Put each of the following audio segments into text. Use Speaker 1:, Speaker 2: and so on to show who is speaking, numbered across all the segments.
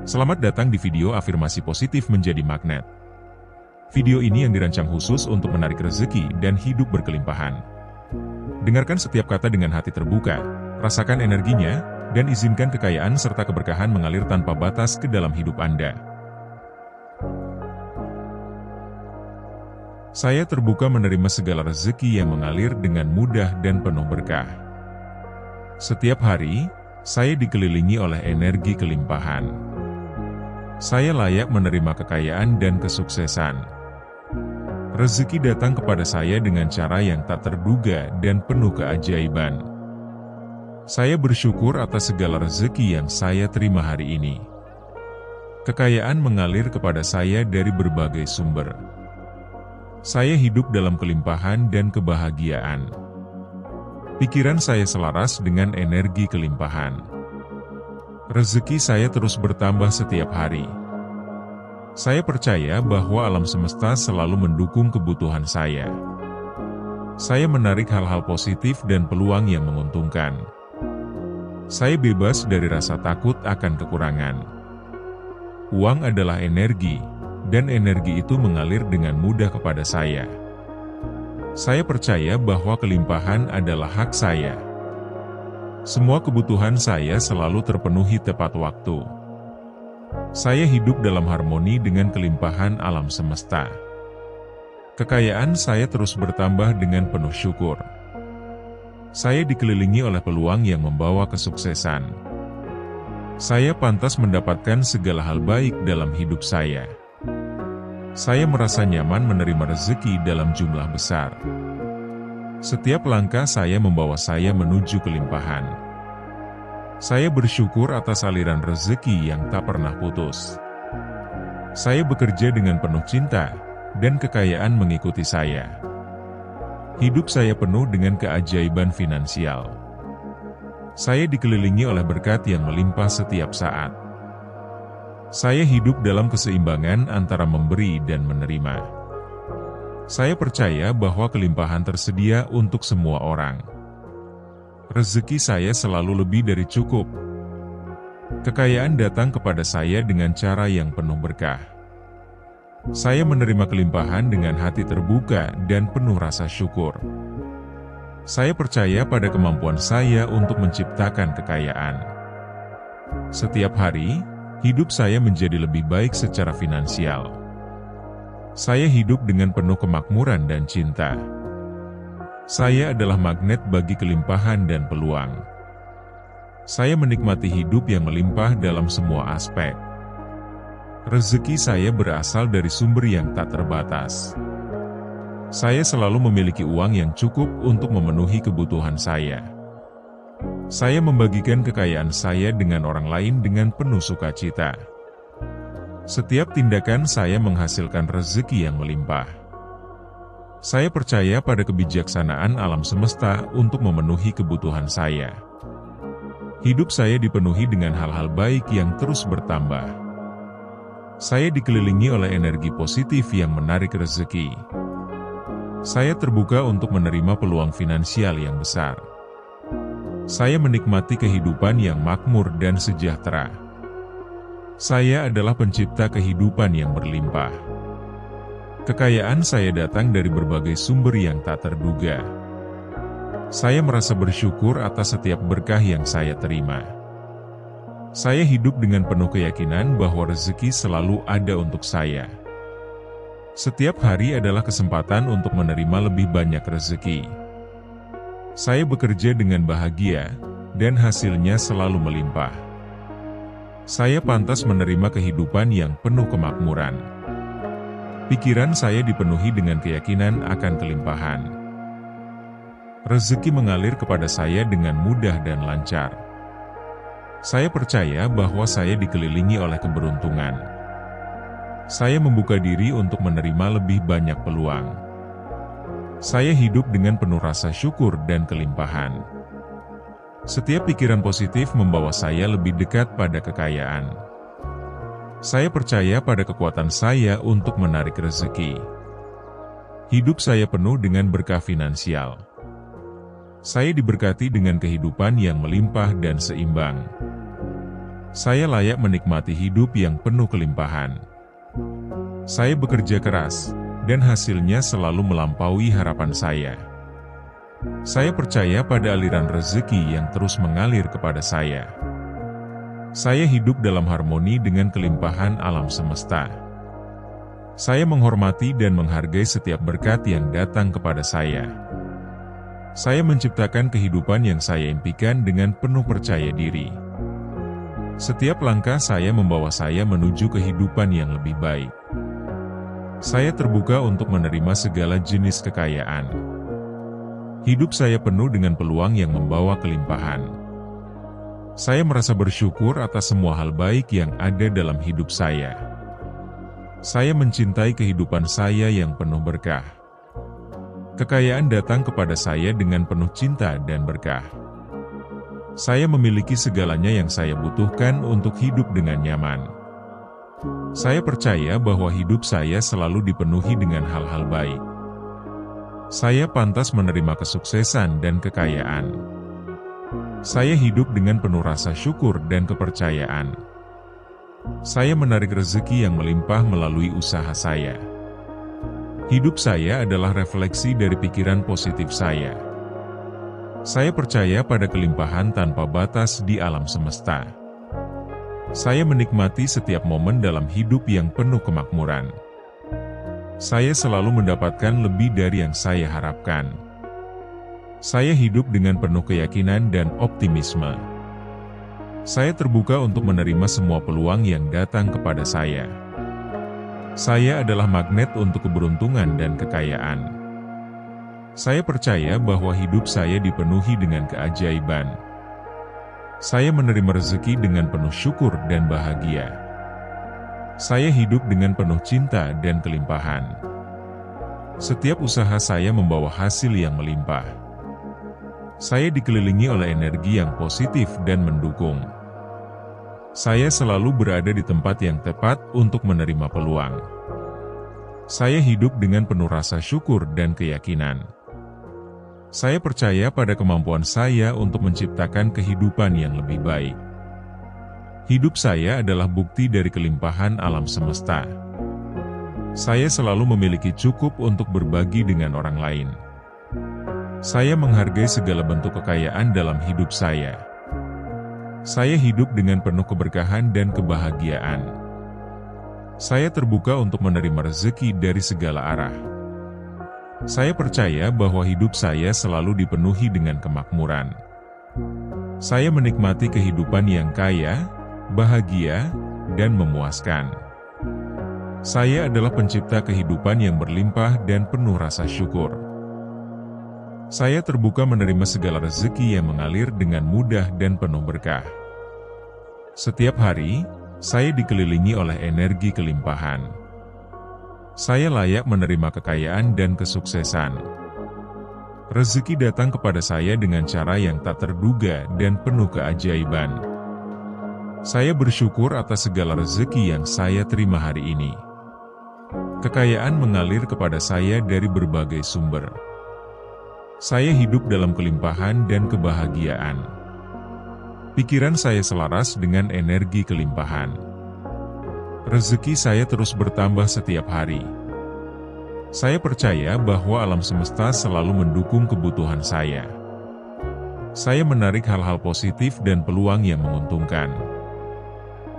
Speaker 1: Selamat datang di video afirmasi positif menjadi magnet. Video ini yang dirancang khusus untuk menarik rezeki dan hidup berkelimpahan. Dengarkan setiap kata dengan hati terbuka, rasakan energinya, dan izinkan kekayaan serta keberkahan mengalir tanpa batas ke dalam hidup Anda. Saya terbuka menerima segala rezeki yang mengalir dengan mudah dan penuh berkah. Setiap hari, saya dikelilingi oleh energi kelimpahan. Saya layak menerima kekayaan dan kesuksesan. Rezeki datang kepada saya dengan cara yang tak terduga dan penuh keajaiban. Saya bersyukur atas segala rezeki yang saya terima hari ini. Kekayaan mengalir kepada saya dari berbagai sumber. Saya hidup dalam kelimpahan dan kebahagiaan. Pikiran saya selaras dengan energi kelimpahan. Rezeki saya terus bertambah setiap hari. Saya percaya bahwa alam semesta selalu mendukung kebutuhan saya. Saya menarik hal-hal positif dan peluang yang menguntungkan. Saya bebas dari rasa takut akan kekurangan. Uang adalah energi, dan energi itu mengalir dengan mudah kepada saya. Saya percaya bahwa kelimpahan adalah hak saya. Semua kebutuhan saya selalu terpenuhi tepat waktu. Saya hidup dalam harmoni dengan kelimpahan alam semesta. Kekayaan saya terus bertambah dengan penuh syukur. Saya dikelilingi oleh peluang yang membawa kesuksesan. Saya pantas mendapatkan segala hal baik dalam hidup saya. Saya merasa nyaman menerima rezeki dalam jumlah besar. Setiap langkah saya membawa saya menuju kelimpahan. Saya bersyukur atas aliran rezeki yang tak pernah putus. Saya bekerja dengan penuh cinta, dan kekayaan mengikuti saya. Hidup saya penuh dengan keajaiban finansial. Saya dikelilingi oleh berkat yang melimpah setiap saat. Saya hidup dalam keseimbangan antara memberi dan menerima. Saya percaya bahwa kelimpahan tersedia untuk semua orang. Rezeki saya selalu lebih dari cukup. Kekayaan datang kepada saya dengan cara yang penuh berkah. Saya menerima kelimpahan dengan hati terbuka dan penuh rasa syukur. Saya percaya pada kemampuan saya untuk menciptakan kekayaan. Setiap hari, hidup saya menjadi lebih baik secara finansial. Saya hidup dengan penuh kemakmuran dan cinta. Saya adalah magnet bagi kelimpahan dan peluang. Saya menikmati hidup yang melimpah dalam semua aspek. Rezeki saya berasal dari sumber yang tak terbatas. Saya selalu memiliki uang yang cukup untuk memenuhi kebutuhan saya. Saya membagikan kekayaan saya dengan orang lain dengan penuh sukacita. Setiap tindakan saya menghasilkan rezeki yang melimpah. Saya percaya pada kebijaksanaan alam semesta untuk memenuhi kebutuhan saya. Hidup saya dipenuhi dengan hal-hal baik yang terus bertambah. Saya dikelilingi oleh energi positif yang menarik rezeki. Saya terbuka untuk menerima peluang finansial yang besar. Saya menikmati kehidupan yang makmur dan sejahtera. Saya adalah pencipta kehidupan yang berlimpah. Kekayaan saya datang dari berbagai sumber yang tak terduga. Saya merasa bersyukur atas setiap berkah yang saya terima. Saya hidup dengan penuh keyakinan bahwa rezeki selalu ada untuk saya. Setiap hari adalah kesempatan untuk menerima lebih banyak rezeki. Saya bekerja dengan bahagia, dan hasilnya selalu melimpah. Saya pantas menerima kehidupan yang penuh kemakmuran. Pikiran saya dipenuhi dengan keyakinan akan kelimpahan. Rezeki mengalir kepada saya dengan mudah dan lancar. Saya percaya bahwa saya dikelilingi oleh keberuntungan. Saya membuka diri untuk menerima lebih banyak peluang. Saya hidup dengan penuh rasa syukur dan kelimpahan. Setiap pikiran positif membawa saya lebih dekat pada kekayaan. Saya percaya pada kekuatan saya untuk menarik rezeki. Hidup saya penuh dengan berkah finansial. Saya diberkati dengan kehidupan yang melimpah dan seimbang. Saya layak menikmati hidup yang penuh kelimpahan. Saya bekerja keras, dan hasilnya selalu melampaui harapan saya. Saya percaya pada aliran rezeki yang terus mengalir kepada saya. Saya hidup dalam harmoni dengan kelimpahan alam semesta. Saya menghormati dan menghargai setiap berkat yang datang kepada saya. Saya menciptakan kehidupan yang saya impikan dengan penuh percaya diri. Setiap langkah saya membawa saya menuju kehidupan yang lebih baik. Saya terbuka untuk menerima segala jenis kekayaan. Hidup saya penuh dengan peluang yang membawa kelimpahan. Saya merasa bersyukur atas semua hal baik yang ada dalam hidup saya. Saya mencintai kehidupan saya yang penuh berkah. Kekayaan datang kepada saya dengan penuh cinta dan berkah. Saya memiliki segalanya yang saya butuhkan untuk hidup dengan nyaman. Saya percaya bahwa hidup saya selalu dipenuhi dengan hal-hal baik. Saya pantas menerima kesuksesan dan kekayaan. Saya hidup dengan penuh rasa syukur dan kepercayaan. Saya menarik rezeki yang melimpah melalui usaha saya. Hidup saya adalah refleksi dari pikiran positif saya. Saya percaya pada kelimpahan tanpa batas di alam semesta. Saya menikmati setiap momen dalam hidup yang penuh kemakmuran. Saya selalu mendapatkan lebih dari yang saya harapkan. Saya hidup dengan penuh keyakinan dan optimisme. Saya terbuka untuk menerima semua peluang yang datang kepada saya. Saya adalah magnet untuk keberuntungan dan kekayaan. Saya percaya bahwa hidup saya dipenuhi dengan keajaiban. Saya menerima rezeki dengan penuh syukur dan bahagia. Saya hidup dengan penuh cinta dan kelimpahan. Setiap usaha saya membawa hasil yang melimpah. Saya dikelilingi oleh energi yang positif dan mendukung. Saya selalu berada di tempat yang tepat untuk menerima peluang. Saya hidup dengan penuh rasa syukur dan keyakinan. Saya percaya pada kemampuan saya untuk menciptakan kehidupan yang lebih baik. Hidup saya adalah bukti dari kelimpahan alam semesta. Saya selalu memiliki cukup untuk berbagi dengan orang lain. Saya menghargai segala bentuk kekayaan dalam hidup saya. Saya hidup dengan penuh keberkahan dan kebahagiaan. Saya terbuka untuk menerima rezeki dari segala arah. Saya percaya bahwa hidup saya selalu dipenuhi dengan kemakmuran. Saya menikmati kehidupan yang kaya, bahagia, dan memuaskan. Saya adalah pencipta kehidupan yang berlimpah dan penuh rasa syukur. Saya terbuka menerima segala rezeki yang mengalir dengan mudah dan penuh berkah. Setiap hari, saya dikelilingi oleh energi kelimpahan. Saya layak menerima kekayaan dan kesuksesan. Rezeki datang kepada saya dengan cara yang tak terduga dan penuh keajaiban. Saya bersyukur atas segala rezeki yang saya terima hari ini. Kekayaan mengalir kepada saya dari berbagai sumber. Saya hidup dalam kelimpahan dan kebahagiaan. Pikiran saya selaras dengan energi kelimpahan. Rezeki saya terus bertambah setiap hari. Saya percaya bahwa alam semesta selalu mendukung kebutuhan saya. Saya menarik hal-hal positif dan peluang yang menguntungkan.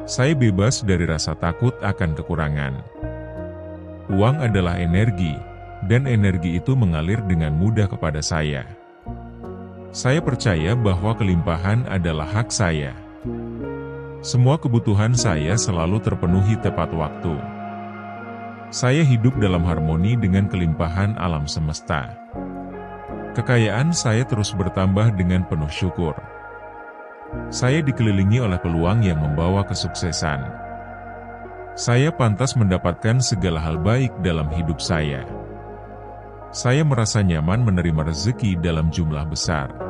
Speaker 1: Saya bebas dari rasa takut akan kekurangan. Uang adalah energi, dan energi itu mengalir dengan mudah kepada saya. Saya percaya bahwa kelimpahan adalah hak saya. Semua kebutuhan saya selalu terpenuhi tepat waktu. Saya hidup dalam harmoni dengan kelimpahan alam semesta. Kekayaan saya terus bertambah dengan penuh syukur. Saya dikelilingi oleh peluang yang membawa kesuksesan. Saya pantas mendapatkan segala hal baik dalam hidup saya. Saya merasa nyaman menerima rezeki dalam jumlah besar.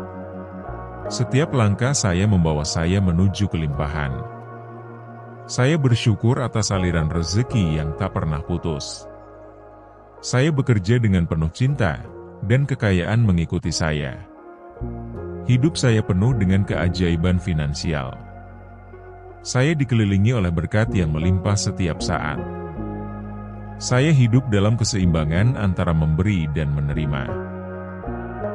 Speaker 1: Setiap langkah saya membawa saya menuju kelimpahan. Saya bersyukur atas aliran rezeki yang tak pernah putus. Saya bekerja dengan penuh cinta, dan kekayaan mengikuti saya. Hidup saya penuh dengan keajaiban finansial. Saya dikelilingi oleh berkat yang melimpah setiap saat. Saya hidup dalam keseimbangan antara memberi dan menerima.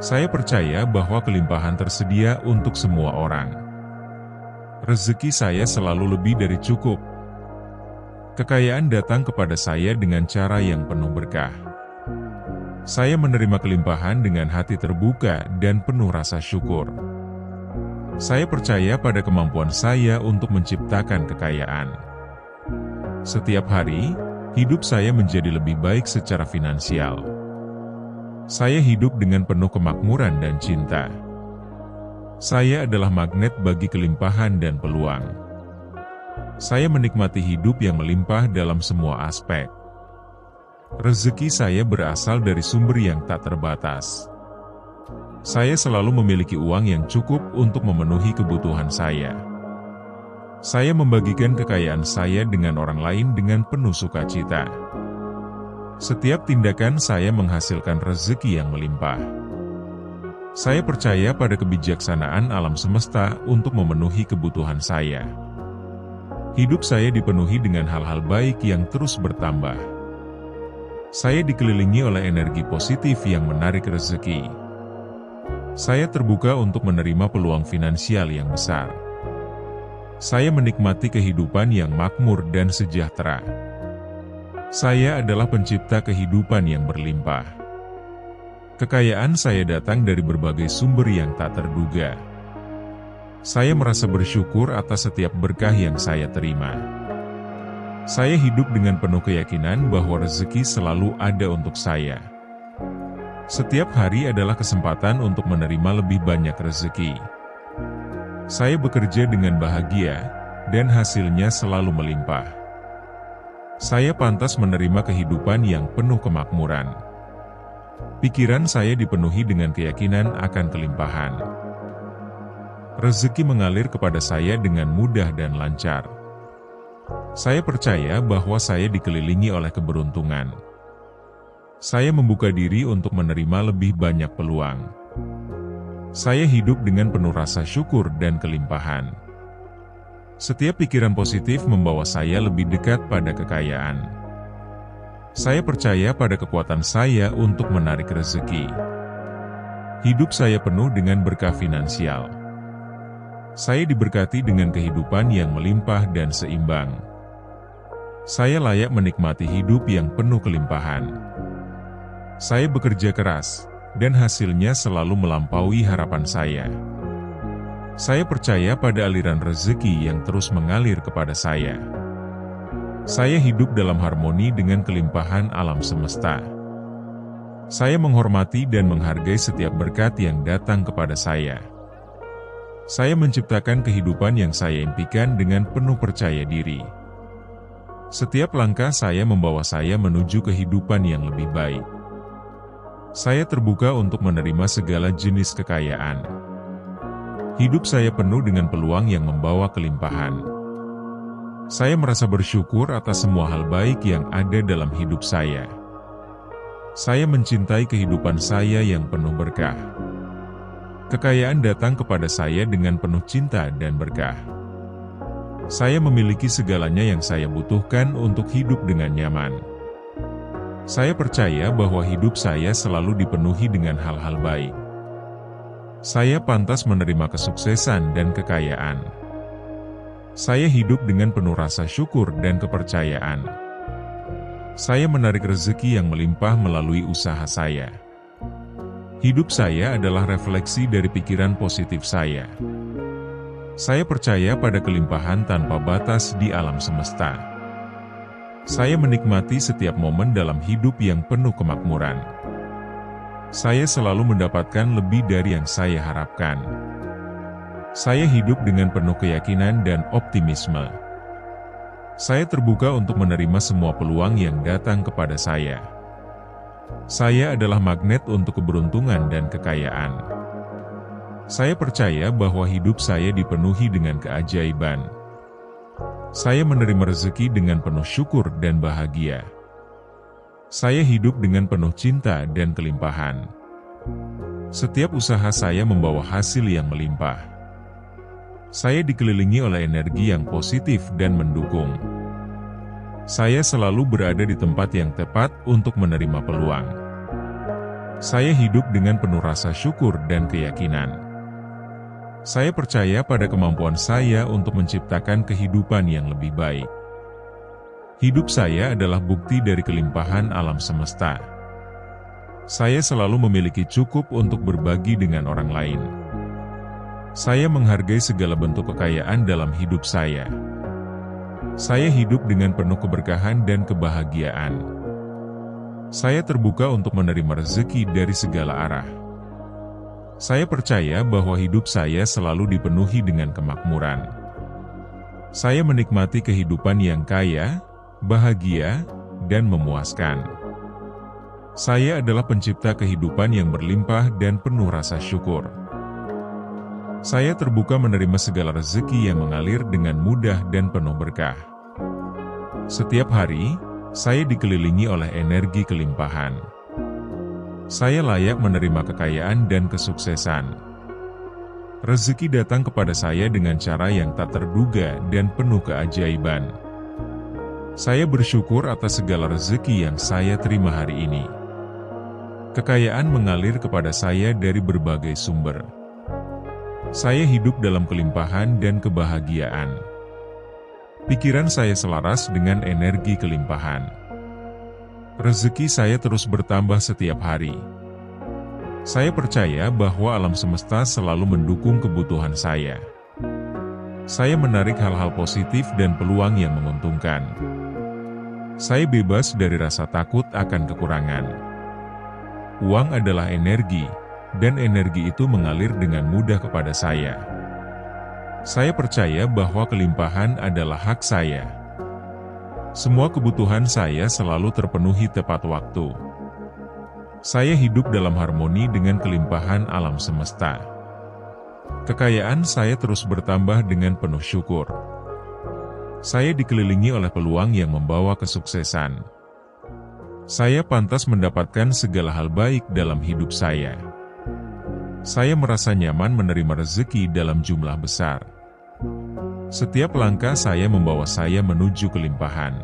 Speaker 1: Saya percaya bahwa kelimpahan tersedia untuk semua orang. Rezeki saya selalu lebih dari cukup. Kekayaan datang kepada saya dengan cara yang penuh berkah. Saya menerima kelimpahan dengan hati terbuka dan penuh rasa syukur. Saya percaya pada kemampuan saya untuk menciptakan kekayaan. Setiap hari, hidup saya menjadi lebih baik secara finansial. Saya hidup dengan penuh kemakmuran dan cinta. Saya adalah magnet bagi kelimpahan dan peluang. Saya menikmati hidup yang melimpah dalam semua aspek. Rezeki saya berasal dari sumber yang tak terbatas. Saya selalu memiliki uang yang cukup untuk memenuhi kebutuhan saya. Saya membagikan kekayaan saya dengan orang lain dengan penuh sukacita. Setiap tindakan saya menghasilkan rezeki yang melimpah. Saya percaya pada kebijaksanaan alam semesta untuk memenuhi kebutuhan saya. Hidup saya dipenuhi dengan hal-hal baik yang terus bertambah. Saya dikelilingi oleh energi positif yang menarik rezeki. Saya terbuka untuk menerima peluang finansial yang besar. Saya menikmati kehidupan yang makmur dan sejahtera. Saya adalah pencipta kehidupan yang berlimpah. Kekayaan saya datang dari berbagai sumber yang tak terduga. Saya merasa bersyukur atas setiap berkah yang saya terima. Saya hidup dengan penuh keyakinan bahwa rezeki selalu ada untuk saya. Setiap hari adalah kesempatan untuk menerima lebih banyak rezeki. Saya bekerja dengan bahagia, dan hasilnya selalu melimpah. Saya pantas menerima kehidupan yang penuh kemakmuran. Pikiran saya dipenuhi dengan keyakinan akan kelimpahan. Rezeki mengalir kepada saya dengan mudah dan lancar. Saya percaya bahwa saya dikelilingi oleh keberuntungan. Saya membuka diri untuk menerima lebih banyak peluang. Saya hidup dengan penuh rasa syukur dan kelimpahan. Setiap pikiran positif membawa saya lebih dekat pada kekayaan. Saya percaya pada kekuatan saya untuk menarik rezeki. Hidup saya penuh dengan berkah finansial. Saya diberkati dengan kehidupan yang melimpah dan seimbang. Saya layak menikmati hidup yang penuh kelimpahan. Saya bekerja keras, dan hasilnya selalu melampaui harapan saya. Saya percaya pada aliran rezeki yang terus mengalir kepada saya. Saya hidup dalam harmoni dengan kelimpahan alam semesta. Saya menghormati dan menghargai setiap berkat yang datang kepada saya. Saya menciptakan kehidupan yang saya impikan dengan penuh percaya diri. Setiap langkah saya membawa saya menuju kehidupan yang lebih baik. Saya terbuka untuk menerima segala jenis kekayaan. Hidup saya penuh dengan peluang yang membawa kelimpahan. Saya merasa bersyukur atas semua hal baik yang ada dalam hidup saya. Saya mencintai kehidupan saya yang penuh berkah. Kekayaan datang kepada saya dengan penuh cinta dan berkah. Saya memiliki segalanya yang saya butuhkan untuk hidup dengan nyaman. Saya percaya bahwa hidup saya selalu dipenuhi dengan hal-hal baik. Saya pantas menerima kesuksesan dan kekayaan. Saya hidup dengan penuh rasa syukur dan kepercayaan. Saya menarik rezeki yang melimpah melalui usaha saya. Hidup saya adalah refleksi dari pikiran positif saya. Saya percaya pada kelimpahan tanpa batas di alam semesta. Saya menikmati setiap momen dalam hidup yang penuh kemakmuran. Saya selalu mendapatkan lebih dari yang saya harapkan. Saya hidup dengan penuh keyakinan dan optimisme. Saya terbuka untuk menerima semua peluang yang datang kepada saya. Saya adalah magnet untuk keberuntungan dan kekayaan. Saya percaya bahwa hidup saya dipenuhi dengan keajaiban. Saya menerima rezeki dengan penuh syukur dan bahagia. Saya hidup dengan penuh cinta dan kelimpahan. Setiap usaha saya membawa hasil yang melimpah. Saya dikelilingi oleh energi yang positif dan mendukung. Saya selalu berada di tempat yang tepat untuk menerima peluang. Saya hidup dengan penuh rasa syukur dan keyakinan. Saya percaya pada kemampuan saya untuk menciptakan kehidupan yang lebih baik. Hidup saya adalah bukti dari kelimpahan alam semesta. Saya selalu memiliki cukup untuk berbagi dengan orang lain. Saya menghargai segala bentuk kekayaan dalam hidup saya. Saya hidup dengan penuh keberkahan dan kebahagiaan. Saya terbuka untuk menerima rezeki dari segala arah. Saya percaya bahwa hidup saya selalu dipenuhi dengan kemakmuran. Saya menikmati kehidupan yang kaya, bahagia, dan memuaskan. Saya adalah pencipta kehidupan yang berlimpah dan penuh rasa syukur. Saya terbuka menerima segala rezeki yang mengalir dengan mudah dan penuh berkah. Setiap hari, saya dikelilingi oleh energi kelimpahan. Saya layak menerima kekayaan dan kesuksesan. Rezeki datang kepada saya dengan cara yang tak terduga dan penuh keajaiban. Saya bersyukur atas segala rezeki yang saya terima hari ini. Kekayaan mengalir kepada saya dari berbagai sumber. Saya hidup dalam kelimpahan dan kebahagiaan. Pikiran saya selaras dengan energi kelimpahan. Rezeki saya terus bertambah setiap hari. Saya percaya bahwa alam semesta selalu mendukung kebutuhan saya. Saya menarik hal-hal positif dan peluang yang menguntungkan. Saya bebas dari rasa takut akan kekurangan. Uang adalah energi, dan energi itu mengalir dengan mudah kepada saya. Saya percaya bahwa kelimpahan adalah hak saya. Semua kebutuhan saya selalu terpenuhi tepat waktu. Saya hidup dalam harmoni dengan kelimpahan alam semesta. Kekayaan saya terus bertambah dengan penuh syukur. Saya dikelilingi oleh peluang yang membawa kesuksesan. Saya pantas mendapatkan segala hal baik dalam hidup saya. Saya merasa nyaman menerima rezeki dalam jumlah besar. Setiap langkah saya membawa saya menuju kelimpahan.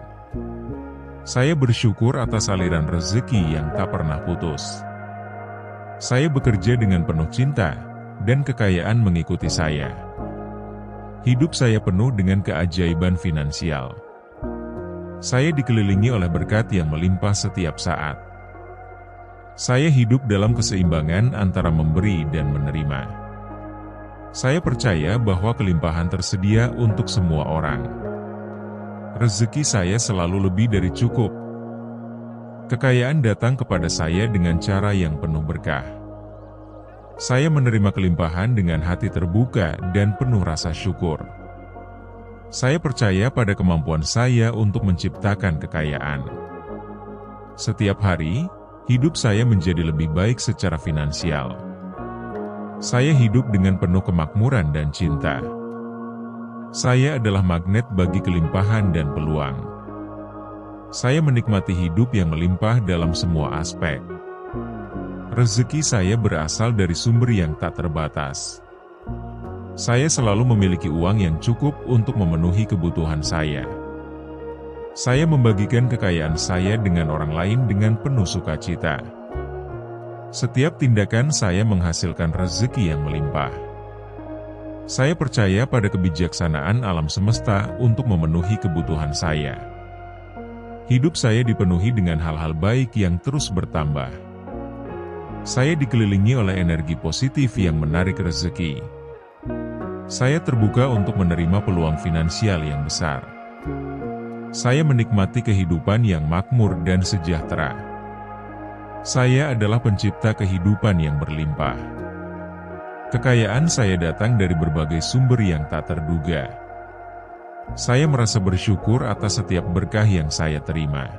Speaker 1: Saya bersyukur atas aliran rezeki yang tak pernah putus. Saya bekerja dengan penuh cinta, dan kekayaan mengikuti saya. Hidup saya penuh dengan keajaiban finansial. Saya dikelilingi oleh berkat yang melimpah setiap saat. Saya hidup dalam keseimbangan antara memberi dan menerima. Saya percaya bahwa kelimpahan tersedia untuk semua orang. Rezeki saya selalu lebih dari cukup. Kekayaan datang kepada saya dengan cara yang penuh berkah. Saya menerima kelimpahan dengan hati terbuka dan penuh rasa syukur. Saya percaya pada kemampuan saya untuk menciptakan kekayaan. Setiap hari, hidup saya menjadi lebih baik secara finansial. Saya hidup dengan penuh kemakmuran dan cinta. Saya adalah magnet bagi kelimpahan dan peluang. Saya menikmati hidup yang melimpah dalam semua aspek. Rezeki saya berasal dari sumber yang tak terbatas. Saya selalu memiliki uang yang cukup untuk memenuhi kebutuhan saya. Saya membagikan kekayaan saya dengan orang lain dengan penuh sukacita. Setiap tindakan saya menghasilkan rezeki yang melimpah. Saya percaya pada kebijaksanaan alam semesta untuk memenuhi kebutuhan saya. Hidup saya dipenuhi dengan hal-hal baik yang terus bertambah. Saya dikelilingi oleh energi positif yang menarik rezeki. Saya terbuka untuk menerima peluang finansial yang besar. Saya menikmati kehidupan yang makmur dan sejahtera. Saya adalah pencipta kehidupan yang berlimpah. Kekayaan saya datang dari berbagai sumber yang tak terduga. Saya merasa bersyukur atas setiap berkah yang saya terima.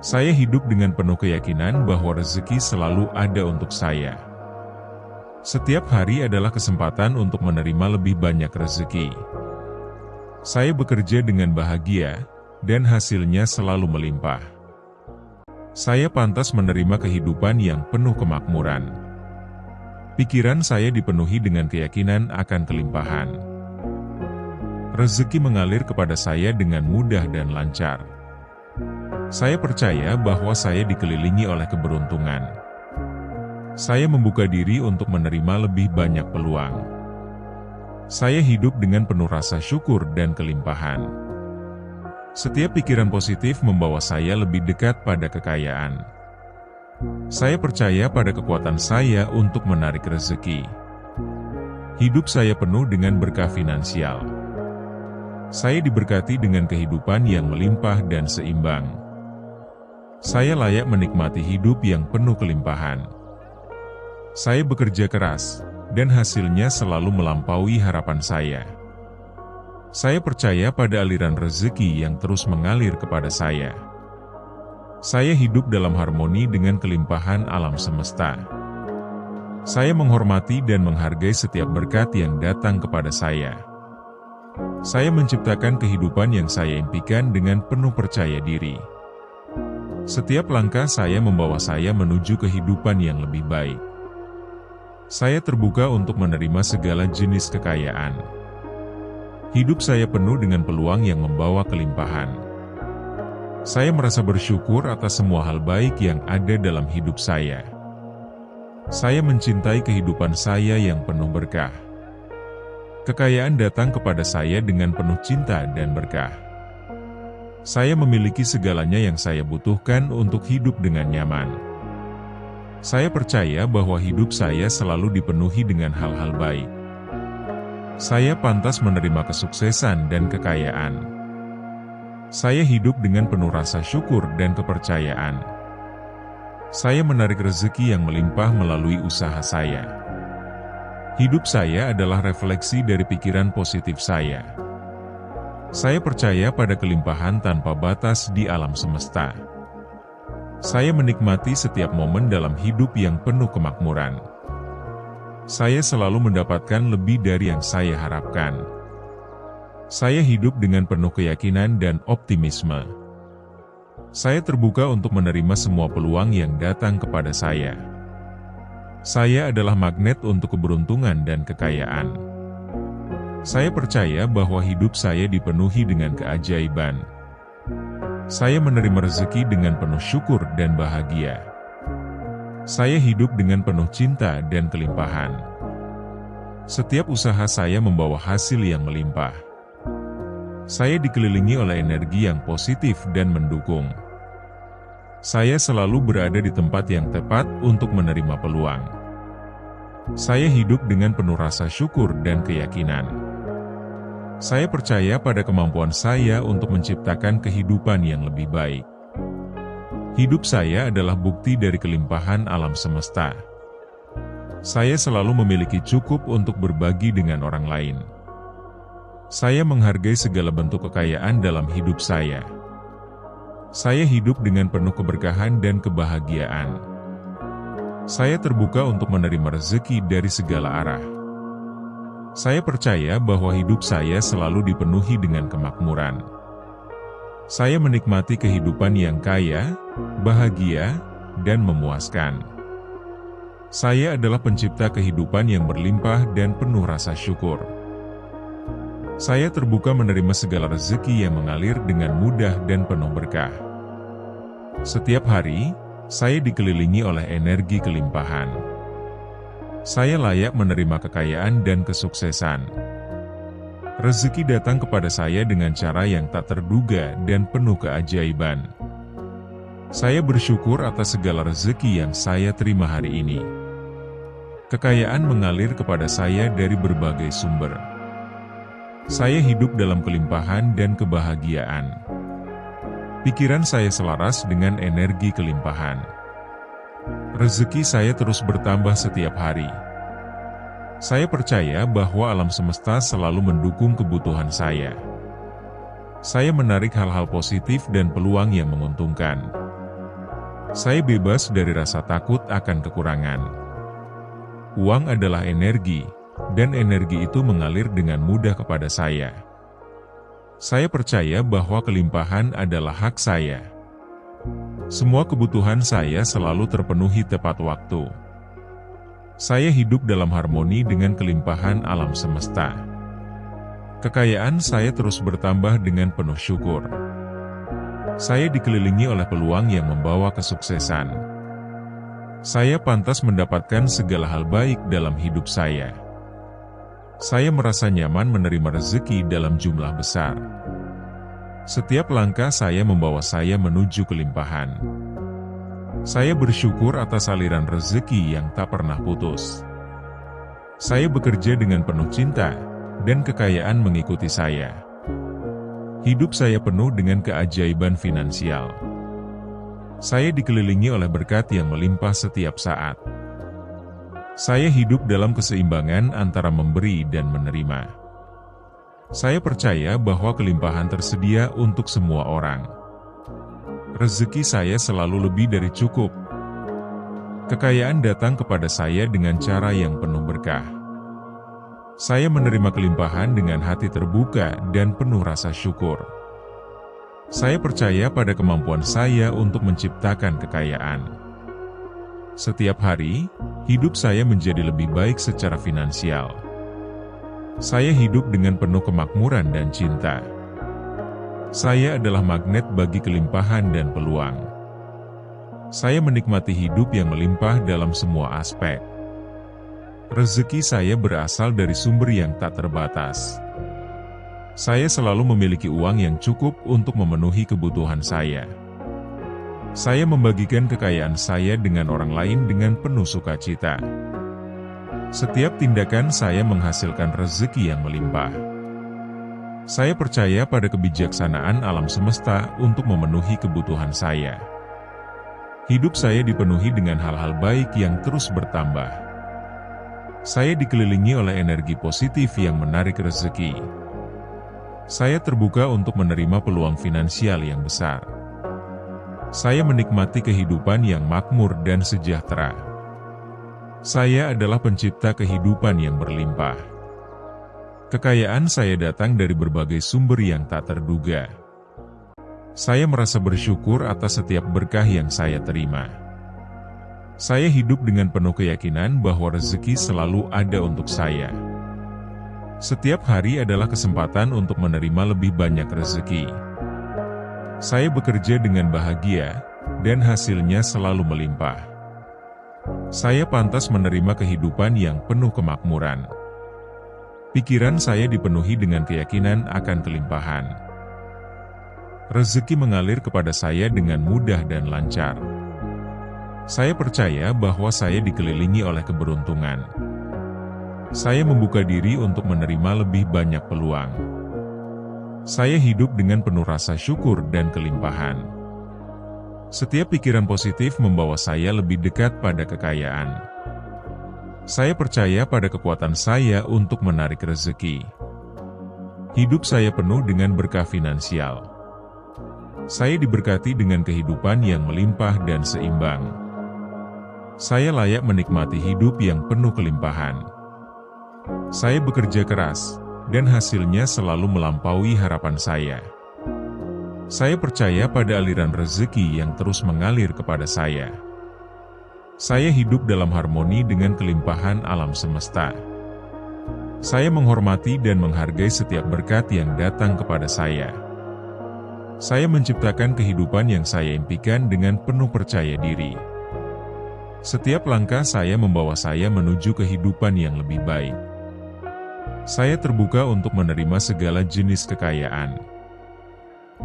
Speaker 1: Saya hidup dengan penuh keyakinan bahwa rezeki selalu ada untuk saya. Setiap hari adalah kesempatan untuk menerima lebih banyak rezeki. Saya bekerja dengan bahagia, dan hasilnya selalu melimpah. Saya pantas menerima kehidupan yang penuh kemakmuran. Pikiran saya dipenuhi dengan keyakinan akan kelimpahan. Rezeki mengalir kepada saya dengan mudah dan lancar. Saya percaya bahwa saya dikelilingi oleh keberuntungan. Saya membuka diri untuk menerima lebih banyak peluang. Saya hidup dengan penuh rasa syukur dan kelimpahan. Setiap pikiran positif membawa saya lebih dekat pada kekayaan. Saya percaya pada kekuatan saya untuk menarik rezeki. Hidup saya penuh dengan berkah finansial. Saya diberkati dengan kehidupan yang melimpah dan seimbang. Saya layak menikmati hidup yang penuh kelimpahan. Saya bekerja keras, dan hasilnya selalu melampaui harapan saya. Saya percaya pada aliran rezeki yang terus mengalir kepada saya. Saya hidup dalam harmoni dengan kelimpahan alam semesta. Saya menghormati dan menghargai setiap berkat yang datang kepada saya. Saya menciptakan kehidupan yang saya impikan dengan penuh percaya diri. Setiap langkah saya membawa saya menuju kehidupan yang lebih baik. Saya terbuka untuk menerima segala jenis kekayaan. Hidup saya penuh dengan peluang yang membawa kelimpahan. Saya merasa bersyukur atas semua hal baik yang ada dalam hidup saya. Saya mencintai kehidupan saya yang penuh berkah. Kekayaan datang kepada saya dengan penuh cinta dan berkah. Saya memiliki segalanya yang saya butuhkan untuk hidup dengan nyaman. Saya percaya bahwa hidup saya selalu dipenuhi dengan hal-hal baik. Saya pantas menerima kesuksesan dan kekayaan. Saya hidup dengan penuh rasa syukur dan kepercayaan. Saya menarik rezeki yang melimpah melalui usaha saya. Hidup saya adalah refleksi dari pikiran positif saya. Saya percaya pada kelimpahan tanpa batas di alam semesta. Saya menikmati setiap momen dalam hidup yang penuh kemakmuran. Saya selalu mendapatkan lebih dari yang saya harapkan. Saya hidup dengan penuh keyakinan dan optimisme. Saya terbuka untuk menerima semua peluang yang datang kepada saya. Saya adalah magnet untuk keberuntungan dan kekayaan. Saya percaya bahwa hidup saya dipenuhi dengan keajaiban. Saya menerima rezeki dengan penuh syukur dan bahagia. Saya hidup dengan penuh cinta dan kelimpahan. Setiap usaha saya membawa hasil yang melimpah. Saya dikelilingi oleh energi yang positif dan mendukung. Saya selalu berada di tempat yang tepat untuk menerima peluang. Saya hidup dengan penuh rasa syukur dan keyakinan. Saya percaya pada kemampuan saya untuk menciptakan kehidupan yang lebih baik. Hidup saya adalah bukti dari kelimpahan alam semesta. Saya selalu memiliki cukup untuk berbagi dengan orang lain. Saya menghargai segala bentuk kekayaan dalam hidup saya. Saya hidup dengan penuh keberkahan dan kebahagiaan. Saya terbuka untuk menerima rezeki dari segala arah. Saya percaya bahwa hidup saya selalu dipenuhi dengan kemakmuran. Saya menikmati kehidupan yang kaya, bahagia, dan memuaskan. Saya adalah pencipta kehidupan yang berlimpah dan penuh rasa syukur. Saya terbuka menerima segala rezeki yang mengalir dengan mudah dan penuh berkah. Setiap hari, saya dikelilingi oleh energi kelimpahan. Saya layak menerima kekayaan dan kesuksesan. Rezeki datang kepada saya dengan cara yang tak terduga dan penuh keajaiban. Saya bersyukur atas segala rezeki yang saya terima hari ini. Kekayaan mengalir kepada saya dari berbagai sumber. Saya hidup dalam kelimpahan dan kebahagiaan. Pikiran saya selaras dengan energi kelimpahan. Rezeki saya terus bertambah setiap hari. Saya percaya bahwa alam semesta selalu mendukung kebutuhan saya. Saya menarik hal-hal positif dan peluang yang menguntungkan. Saya bebas dari rasa takut akan kekurangan. Uang adalah energi, dan energi itu mengalir dengan mudah kepada saya. Saya percaya bahwa kelimpahan adalah hak saya. Semua kebutuhan saya selalu terpenuhi tepat waktu. Saya hidup dalam harmoni dengan kelimpahan alam semesta. Kekayaan saya terus bertambah dengan penuh syukur. Saya dikelilingi oleh peluang yang membawa kesuksesan. Saya pantas mendapatkan segala hal baik dalam hidup saya. Saya merasa nyaman menerima rezeki dalam jumlah besar. Setiap langkah saya membawa saya menuju kelimpahan. Saya bersyukur atas aliran rezeki yang tak pernah putus. Saya bekerja dengan penuh cinta, dan kekayaan mengikuti saya. Hidup saya penuh dengan keajaiban finansial. Saya dikelilingi oleh berkat yang melimpah setiap saat. Saya hidup dalam keseimbangan antara memberi dan menerima. Saya percaya bahwa kelimpahan tersedia untuk semua orang. Rezeki saya selalu lebih dari cukup. Kekayaan datang kepada saya dengan cara yang penuh berkah. Saya menerima kelimpahan dengan hati terbuka dan penuh rasa syukur. Saya percaya pada kemampuan saya untuk menciptakan kekayaan. Setiap hari, hidup saya menjadi lebih baik secara finansial. Saya hidup dengan penuh kemakmuran dan cinta. Saya adalah magnet bagi kelimpahan dan peluang. Saya menikmati hidup yang melimpah dalam semua aspek. Rezeki saya berasal dari sumber yang tak terbatas. Saya selalu memiliki uang yang cukup untuk memenuhi kebutuhan saya. Saya membagikan kekayaan saya dengan orang lain dengan penuh sukacita. Setiap tindakan saya menghasilkan rezeki yang melimpah. Saya percaya pada kebijaksanaan alam semesta untuk memenuhi kebutuhan saya. Hidup saya dipenuhi dengan hal-hal baik yang terus bertambah. Saya dikelilingi oleh energi positif yang menarik rezeki. Saya terbuka untuk menerima peluang finansial yang besar. Saya menikmati kehidupan yang makmur dan sejahtera. Saya adalah pencipta kehidupan yang berlimpah. Kekayaan saya datang dari berbagai sumber yang tak terduga. Saya merasa bersyukur atas setiap berkah yang saya terima. Saya hidup dengan penuh keyakinan bahwa rezeki selalu ada untuk saya. Setiap hari adalah kesempatan untuk menerima lebih banyak rezeki. Saya bekerja dengan bahagia, dan hasilnya selalu melimpah. Saya pantas menerima kehidupan yang penuh kemakmuran. Pikiran saya dipenuhi dengan keyakinan akan kelimpahan. Rezeki mengalir kepada saya dengan mudah dan lancar. Saya percaya bahwa saya dikelilingi oleh keberuntungan. Saya membuka diri untuk menerima lebih banyak peluang. Saya hidup dengan penuh rasa syukur dan kelimpahan. Setiap pikiran positif membawa saya lebih dekat pada kekayaan. Saya percaya pada kekuatan saya untuk menarik rezeki. Hidup saya penuh dengan berkah finansial. Saya diberkati dengan kehidupan yang melimpah dan seimbang. Saya layak menikmati hidup yang penuh kelimpahan. Saya bekerja keras, dan hasilnya selalu melampaui harapan saya. Saya percaya pada aliran rezeki yang terus mengalir kepada saya. Saya hidup dalam harmoni dengan kelimpahan alam semesta. Saya menghormati dan menghargai setiap berkat yang datang kepada saya. Saya menciptakan kehidupan yang saya impikan dengan penuh percaya diri. Setiap langkah saya membawa saya menuju kehidupan yang lebih baik. Saya terbuka untuk menerima segala jenis kekayaan.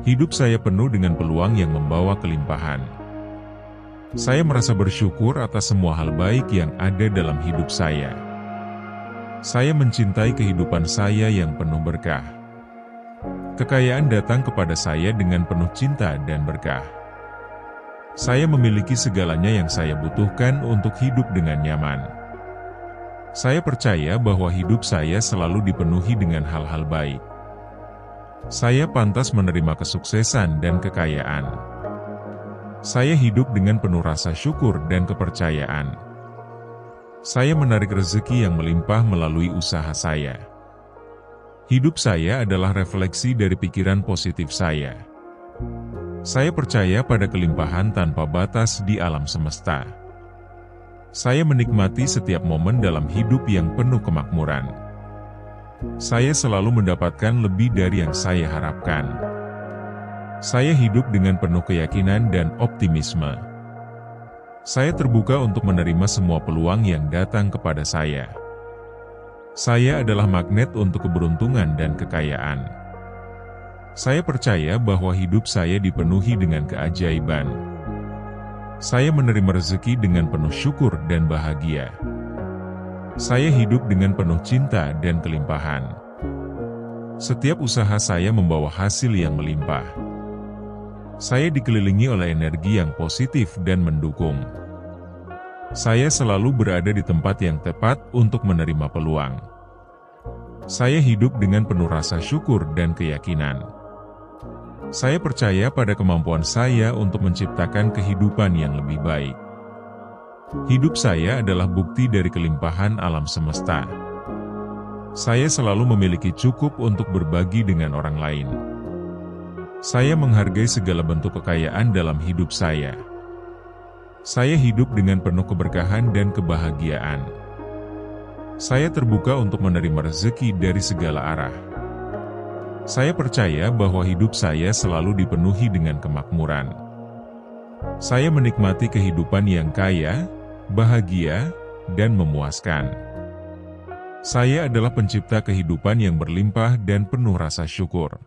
Speaker 1: Hidup saya penuh dengan peluang yang membawa kelimpahan. Saya merasa bersyukur atas semua hal baik yang ada dalam hidup saya. Saya mencintai kehidupan saya yang penuh berkah. Kekayaan datang kepada saya dengan penuh cinta dan berkah. Saya memiliki segalanya yang saya butuhkan untuk hidup dengan nyaman. Saya percaya bahwa hidup saya selalu dipenuhi dengan hal-hal baik. Saya pantas menerima kesuksesan dan kekayaan. Saya hidup dengan penuh rasa syukur dan kepercayaan. Saya menarik rezeki yang melimpah melalui usaha saya. Hidup saya adalah refleksi dari pikiran positif saya. Saya percaya pada kelimpahan tanpa batas di alam semesta. Saya menikmati setiap momen dalam hidup yang penuh kemakmuran. Saya selalu mendapatkan lebih dari yang saya harapkan. Saya hidup dengan penuh keyakinan dan optimisme. Saya terbuka untuk menerima semua peluang yang datang kepada saya. Saya adalah magnet untuk keberuntungan dan kekayaan. Saya percaya bahwa hidup saya dipenuhi dengan keajaiban. Saya menerima rezeki dengan penuh syukur dan bahagia. Saya hidup dengan penuh cinta dan kelimpahan. Setiap usaha saya membawa hasil yang melimpah. Saya dikelilingi oleh energi yang positif dan mendukung. Saya selalu berada di tempat yang tepat untuk menerima peluang. Saya hidup dengan penuh rasa syukur dan keyakinan. Saya percaya pada kemampuan saya untuk menciptakan kehidupan yang lebih baik. Hidup saya adalah bukti dari kelimpahan alam semesta. Saya selalu memiliki cukup untuk berbagi dengan orang lain. Saya menghargai segala bentuk kekayaan dalam hidup saya. Saya hidup dengan penuh keberkahan dan kebahagiaan. Saya terbuka untuk menerima rezeki dari segala arah. Saya percaya bahwa hidup saya selalu dipenuhi dengan kemakmuran. Saya menikmati kehidupan yang kaya, bahagia, dan memuaskan. Saya adalah pencipta kehidupan yang berlimpah dan penuh rasa syukur.